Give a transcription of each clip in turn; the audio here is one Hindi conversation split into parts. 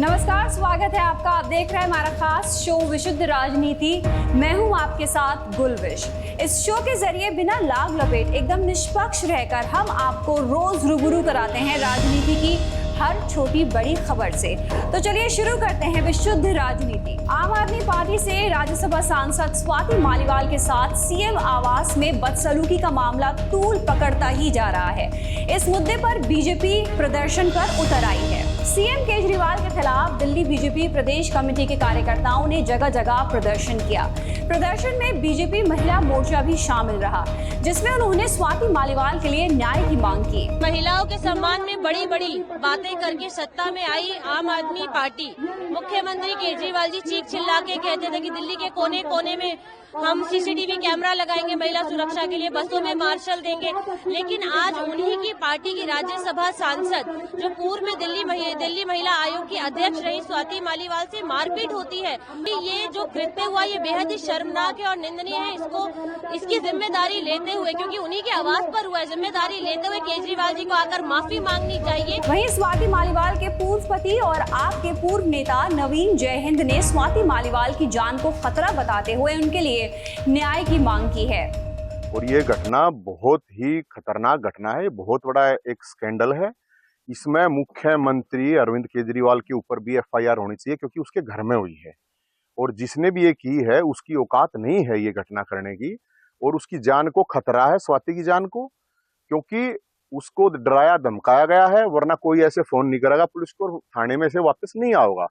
नमस्कार, स्वागत है आपका। आप देख रहे हैं हमारा खास शो विशुद्ध राजनीति। मैं हूं आपके साथ गुलविश। इस शो के जरिए बिना लाग लपेट एकदम निष्पक्ष रहकर हम आपको रोज रूबरू कराते हैं राजनीति की हर छोटी बड़ी खबर से। तो चलिए शुरू करते हैं विशुद्ध राजनीति। आम आदमी पार्टी से राज्यसभा सांसद स्वाति मालीवाल के साथ सीएम आवास में बदसलूकी का मामला तूल पकड़ता ही जा रहा है। इस मुद्दे पर बीजेपी प्रदर्शन पर उतर आई है। सीएम केजरीवाल के खिलाफ दिल्ली बीजेपी प्रदेश कमेटी के कार्यकर्ताओं ने जगह जगह प्रदर्शन किया। प्रदर्शन में बीजेपी महिला मोर्चा भी शामिल रहा, जिसमें उन्होंने स्वाति मालीवाल के लिए न्याय की मांग की। महिलाओं के सम्मान में बड़ी बड़ी बातें करके सत्ता में आई आम आदमी पार्टी, मुख्यमंत्री केजरीवाल जी चीख चिल्ला के कहते थे कि दिल्ली के कोने कोने में हम सीसीटीवी कैमरा लगाएंगे, महिला सुरक्षा के लिए बसों में मार्शल देंगे। लेकिन आज उन्हीं की पार्टी की राज्यसभा सांसद जो पूर्व में दिल्ली महिला आयोग की अध्यक्ष रही स्वाति मालीवाल से मारपीट होती है। ये जो कृत्य हुआ ये बेहद ही शर्मनाक है और निंदनीय है। इसकी जिम्मेदारी लेते हुए, क्योंकि उन्हीं के आवास पर हुआ है, जिम्मेदारी लेते हुए केजरीवाल जी को आकर माफी मांगनी चाहिए। वहीं स्वाति मालीवाल के पूर्व पति और आप के पूर्व नेता नवीन जयहिंद ने स्वाति मालीवाल की जान को खतरा बताते हुए उनके लिए न्याय की मांग की है। और ये घटना बहुत ही खतरनाक घटना है, बहुत बड़ा एक स्कैंडल है। इसमें मुख्यमंत्री अरविंद केजरीवाल के ऊपर भी एफआईआर होनी चाहिए, क्योंकि उसके घर में हुई है और जिसने भी ये की है उसकी औकात नहीं है ये घटना करने की, और उसकी जान को खतरा है, स्वाति की जान को, क्योंकि उसको डराया धमकाया गया है। वरना कोई ऐसे फोन नहीं करेगा पुलिस को, थाने में से वापस नहीं आओगा।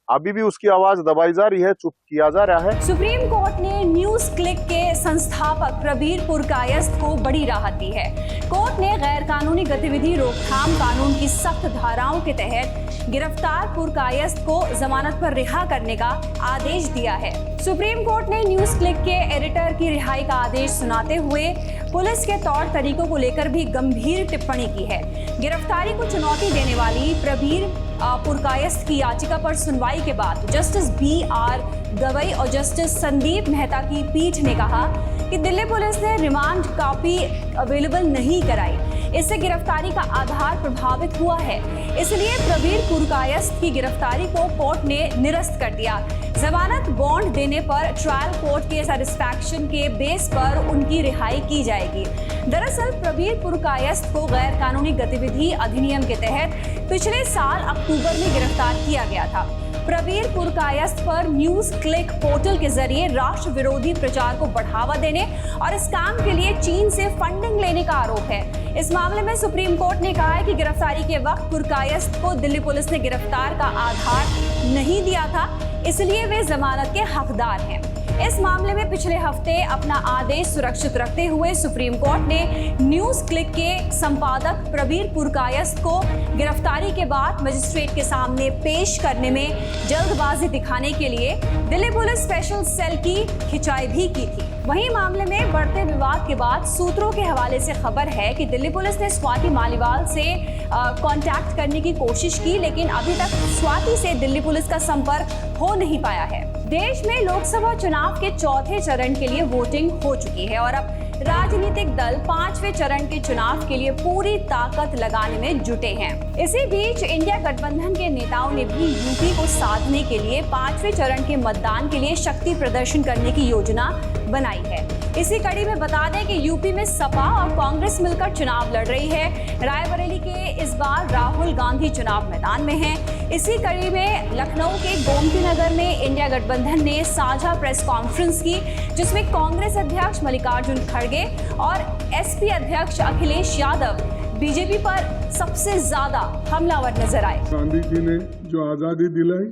अभी भी उसकी आवाज दबाई जा रही है, चुप किया जा रहा है। सुप्रीम कोर्ट ने न्यूज क्लिक के संस्थापक प्रबीर पुरकायस्थ को बड़ी राहत दी है। कोर्ट ने गैर कानूनी गतिविधि रोकथाम कानून की सख्त धाराओं के तहत गिरफ्तार पुरकायस्थ को जमानत पर रिहा करने का आदेश दिया है। सुप्रीम कोर्ट ने न्यूज क्लिक के एडिटर की रिहाई का आदेश सुनाते हुए पुलिस के तौर तरीकों को लेकर भी गंभीर टिप्पणी की है। गिरफ्तारी को चुनौती देने वाली प्रबीर पुरकायस्थ की याचिका पर सुनवाई के बाद जस्टिस BR गवई और जस्टिस संदीप मेहता की पीठ ने कहा कि दिल्ली पुलिस ने रिमांड कॉपी अवेलेबल नहीं कराई, इससे गिरफ्तारी का आधार प्रभावित हुआ है। इसलिए प्रबीर पुरकायस्थ की गिरफ्तारी को कोर्ट ने निरस्त कर दिया। जमानत बॉन्ड देने पर ट्रायल कोर्ट के सैटिस्फैक्शन के बेस पर उनकी रिहाई की जाएगी। दरअसल प्रबीर पुरकायस्थ को गैर कानूनी गतिविधि अधिनियम के तहत पिछले साल अक्टूबर में गिरफ्तार किया गया था। प्रबीर पुरकायस्थ पर न्यूज क्लिक पोर्टल के जरिए राष्ट्र विरोधी प्रचार को बढ़ावा देने और इस काम के लिए चीन से फंडिंग लेने का आरोप है। इस मामले में सुप्रीम कोर्ट ने कहा है कि गिरफ्तारी के वक्त पुरकायस्थ को दिल्ली पुलिस ने गिरफ्तार का आधार नहीं दिया था, इसलिए वे जमानत के हकदार हैं। इस मामले में पिछले हफ्ते अपना आदेश सुरक्षित रखते हुए सुप्रीम कोर्ट ने न्यूज क्लिक के संपादक प्रबीर पुरकायस्थ को गिरफ्तारी के बाद मजिस्ट्रेट के सामने पेश करने में जल्दबाजी दिखाने के लिए दिल्ली पुलिस स्पेशल सेल की खिंचाई भी की थी। वहीं मामले में बढ़ते विवाद के बाद सूत्रों के हवाले से खबर है कि दिल्ली पुलिस ने स्वाति मालीवाल से कांटेक्ट करने की कोशिश की, लेकिन अभी तक स्वाति से दिल्ली पुलिस का संपर्क हो नहीं पाया है। देश में लोकसभा चुनाव के चौथे चरण के लिए वोटिंग हो चुकी है और अब राजनीतिक दल 5वें चरण के चुनाव के लिए पूरी ताकत लगाने में जुटे हैं। इसी बीच इंडिया गठबंधन के नेताओं ने भी यूपी को साधने के लिए 5वें चरण के मतदान के लिए शक्ति प्रदर्शन करने की योजना बनाई है। इसी कड़ी में बता दें कि यूपी में सपा और कांग्रेस मिलकर चुनाव लड़ रही है। रायबरेली के इस बार राहुल गांधी चुनाव मैदान में हैं। इसी कड़ी में लखनऊ के गोमती नगर में इंडिया गठबंधन ने साझा प्रेस कॉन्फ्रेंस की, जिसमें कांग्रेस अध्यक्ष मल्लिकार्जुन खड़गे और एसपी अध्यक्ष अखिलेश यादव बीजेपी पर सबसे ज्यादा हमलावर नजर आए। गांधी जी ने जो आजादी दिलाई,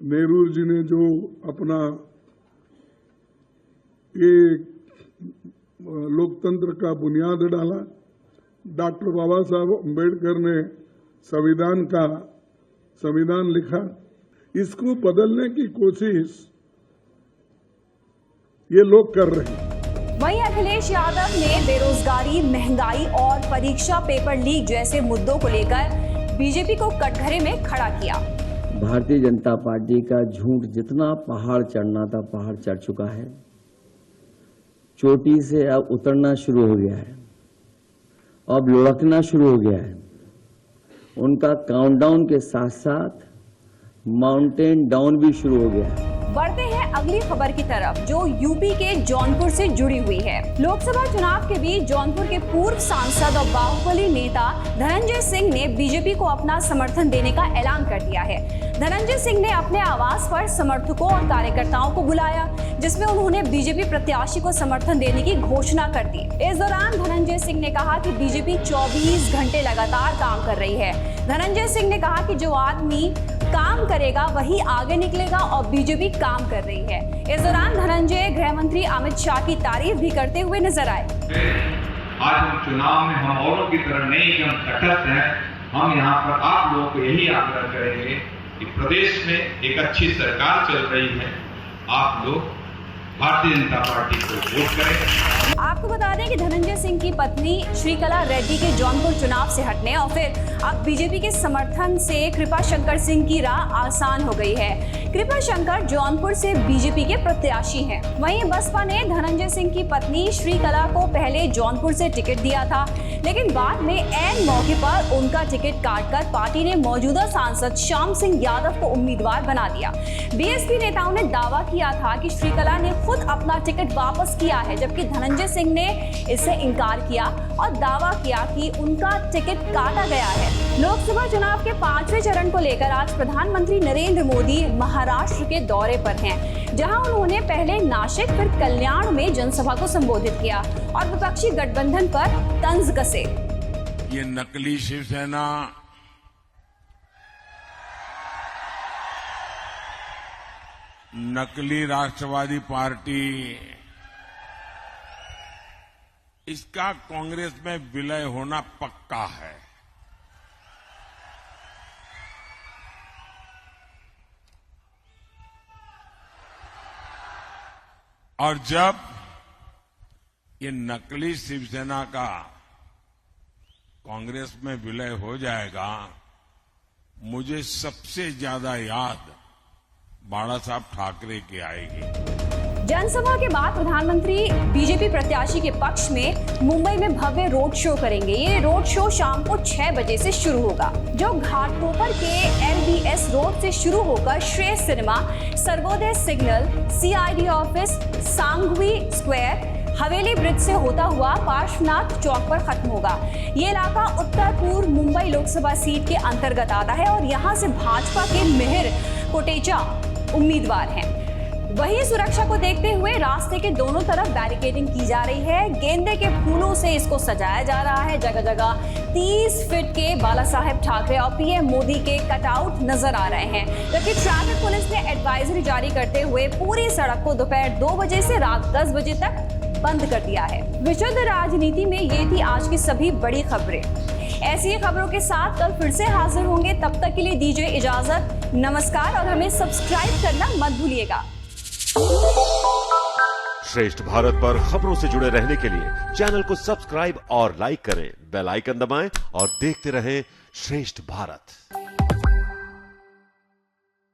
नेहरू जी ने जो अपना एक लोकतंत्र का बुनियाद डाला, डॉक्टर बाबा साहब अम्बेडकर ने संविधान लिखा, इसको बदलने की कोशिश ये लोग कर रहे हैं। वहीं अखिलेश यादव ने बेरोजगारी, महंगाई और परीक्षा पेपर लीक जैसे मुद्दों को लेकर बीजेपी को कटघरे में खड़ा किया। भारतीय जनता पार्टी का झूठ जितना पहाड़ चढ़ना था पहाड़ चढ़ चुका है, चोटी से अब उतरना शुरू हो गया है, अब लुढ़कना शुरू हो गया है। उनका काउंटडाउन के साथ साथ माउंटेन डाउन भी शुरू हो गया है। बढ़ते हैं अगली खबर की तरफ जो यूपी के जौनपुर से जुड़ी हुई है। लोकसभा चुनाव के बीच जौनपुर के पूर्व सांसद और बाहुबली नेता धनंजय सिंह ने बीजेपी को अपना समर्थन देने का ऐलान कर दिया है। धनंजय सिंह ने अपने आवास पर समर्थकों और कार्यकर्ताओं को बुलाया, जिसमें उन्होंने बीजेपी प्रत्याशी को समर्थन देने की घोषणा कर दी। इस दौरान धनंजय सिंह ने कहा कि बीजेपी 24 घंटे लगातार काम कर रही है। धनंजय सिंह ने कहा कि जो आदमी काम करेगा वही आगे निकलेगा और बीजेपी काम कर रही है। इस दौरान धनंजय गृह मंत्री अमित शाह की तारीफ भी करते हुए नजर आए। आज हम चुनाव में हम औरों की तरह नहीं कि हम तटस्थ हैं, हम यहाँ पर आप लोगों को यही आग्रह करेंगे कि प्रदेश में एक अच्छी सरकार चल रही है, आप लोग भारतीय जनता पार्टी को वोट करें। आपको बता दें कि धनंजय सिंह की पत्नी श्रीकला रेड्डी के जौनपुर चुनाव से हटने और फिर अब बीजेपी के समर्थन से कृपा शंकर सिंह की राह आसान हो गई है। कृपा शंकर जौनपुर से बीजेपी के प्रत्याशी हैं। वहीं बसपा ने धनंजय सिंह की पत्नी श्रीकला को पहले जौनपुर से टिकट दिया था, लेकिन बाद में ऐन मौके पर उनका टिकट काटकर पार्टी ने मौजूदा सांसद श्याम सिंह यादव को उम्मीदवार बना दिया। बीएसपी नेताओं ने दावा किया था कि श्रीकला ने खुद अपना टिकट वापस किया है, जबकि धनंजय सिंह ने इससे इनकार किया और दावा किया कि उनका टिकट काटा गया है। लोकसभा चुनाव के 5वें चरण को लेकर आज प्रधानमंत्री नरेंद्र मोदी महाराष्ट्र के दौरे पर हैं, जहां उन्होंने पहले नाशिक फिर कल्याण में जनसभा को संबोधित किया और विपक्षी गठबंधन पर तंज कसे। ये नकली शिवसेना नकली राष्ट्रवादी पार्टी, इसका कांग्रेस में विलय होना पक्का है। और जब ये नकली शिवसेना का कांग्रेस में विलय हो जाएगा, मुझे सबसे ज्यादा याद बाला साहब ठाकरे की आएगी। जनसभा के बाद प्रधानमंत्री बीजेपी प्रत्याशी के पक्ष में मुंबई में भव्य रोड शो करेंगे। ये रोड शो शाम को 6 बजे से शुरू होगा, जो घाटकोपर के LBS रोड से शुरू होकर Shrey cinema, Sarvodaya signal, CID office, Sanghvi square, Haveli bridge से होता हुआ पार्श्वनाथ चौक पर खत्म होगा। ये इलाका उत्तर पूर्व मुंबई लोकसभा सीट के अंतर्गत आता है और यहाँ से भाजपा के मिहिर कोटेचा उम्मीदवार हैं। वहीं सुरक्षा को देखते हुए रास्ते के दोनों तरफ बैरिकेडिंग की जा रही है। गेंदे के फूलों से इसको सजाया जा रहा है। जगह जगह 30 फीट के बाला साहेब ठाकरे और PM मोदी के कटआउट नजर आ रहे हैं, जबकि ट्रैफिक पुलिस ने एडवाइजरी जारी करते हुए पूरी सड़क को दोपहर 2 बजे से रात 10 बजे तक बंद कर दिया है। विशुद्ध राजनीति में ये थी आज की सभी बड़ी खबरें। ऐसी ही खबरों के साथ कल फिर से हाजिर होंगे। तब तक के लिए दीजिए इजाजत। नमस्कार और हमें सब्सक्राइब करना मत भूलिएगा। श्रेष्ठ भारत पर खबरों से जुड़े रहने के लिए चैनल को सब्सक्राइब और लाइक करें, बेल आइकन दबाएं और देखते रहें श्रेष्ठ भारत।